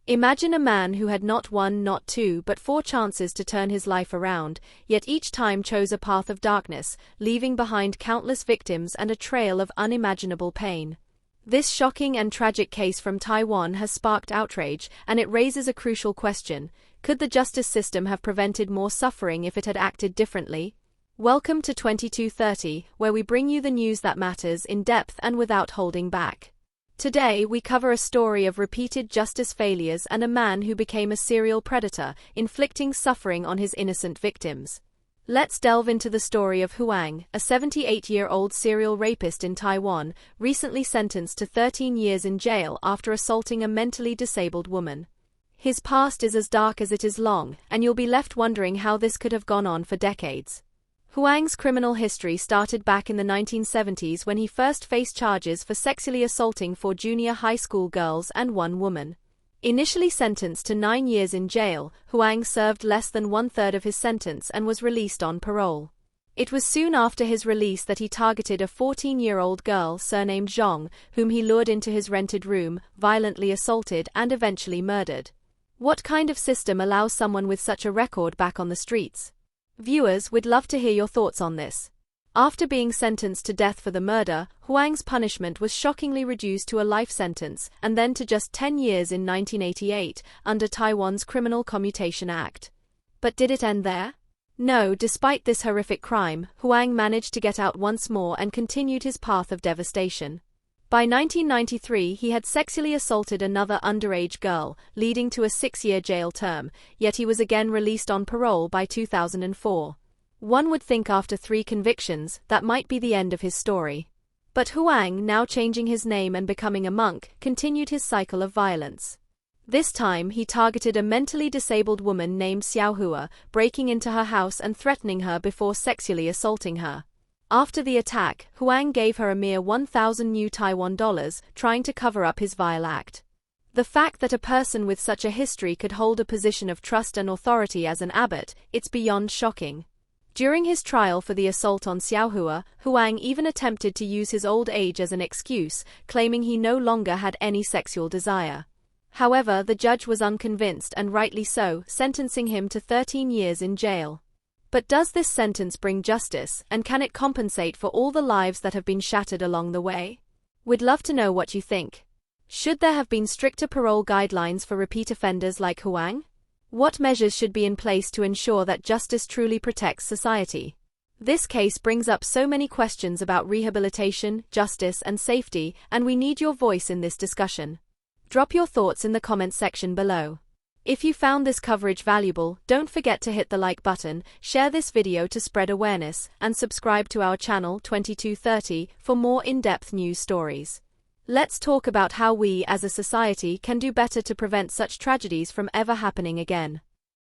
Imagine a man who had not one, not two, but four chances to turn his life around, yet each time chose a path of darkness, leaving behind countless victims and a trail of unimaginable pain. This shocking and tragic case from Taiwan has sparked outrage, and it raises a crucial question: could the justice system have prevented more suffering if it had acted differently? Welcome to 2230, where we bring you the news that matters in depth and without holding back. Today we cover a story of repeated justice failures and a man who became a serial predator, inflicting suffering on his innocent victims. Let's delve into the story of Huang, a 78-year-old serial rapist in Taiwan, recently sentenced to 13 years in jail after assaulting a mentally disabled woman. His past is as dark as it is long, and you'll be left wondering how this could have gone on for decades. Huang's criminal history started back in the 1970s when he first faced charges for sexually assaulting 4 junior high school girls and 1 woman. Initially sentenced to 9 years in jail, Huang served less than 1/3 of his sentence and was released on parole. It was soon after his release that he targeted a 14-year-old girl surnamed Zhong, whom he lured into his rented room, violently assaulted and eventually murdered. What kind of system allows someone with such a record back on the streets? Viewers, we'd love to hear your thoughts on this. After being sentenced to death for the murder, Huang's punishment was shockingly reduced to a life sentence, and then to just 10 years in 1988, under Taiwan's Criminal Commutation Act. But did it end there? No, despite this horrific crime, Huang managed to get out once more and continued his path of devastation. By 1993 he had sexually assaulted another underage girl, leading to a 6-year jail term, yet he was again released on parole by 2004. One would think after 3 convictions, that might be the end of his story. But Huang, now changing his name and becoming a monk, continued his cycle of violence. This time he targeted a mentally disabled woman named Xiaohua, breaking into her house and threatening her before sexually assaulting her. After the attack, Huang gave her a mere 1,000 new Taiwan dollars, trying to cover up his vile act. The fact that a person with such a history could hold a position of trust and authority as an abbot, it's beyond shocking. During his trial for the assault on Xiaohua, Huang even attempted to use his old age as an excuse, claiming he no longer had any sexual desire. However, the judge was unconvinced, and rightly so, sentencing him to 13 years in jail. But does this sentence bring justice, and can it compensate for all the lives that have been shattered along the way? We'd love to know what you think. Should there have been stricter parole guidelines for repeat offenders like Huang? What measures should be in place to ensure that justice truly protects society? This case brings up so many questions about rehabilitation, justice, and safety, and we need your voice in this discussion. Drop your thoughts in the comments section below. If you found this coverage valuable, don't forget to hit the like button, share this video to spread awareness, and subscribe to our channel 2230 for more in-depth news stories. Let's talk about how we as a society can do better to prevent such tragedies from ever happening again.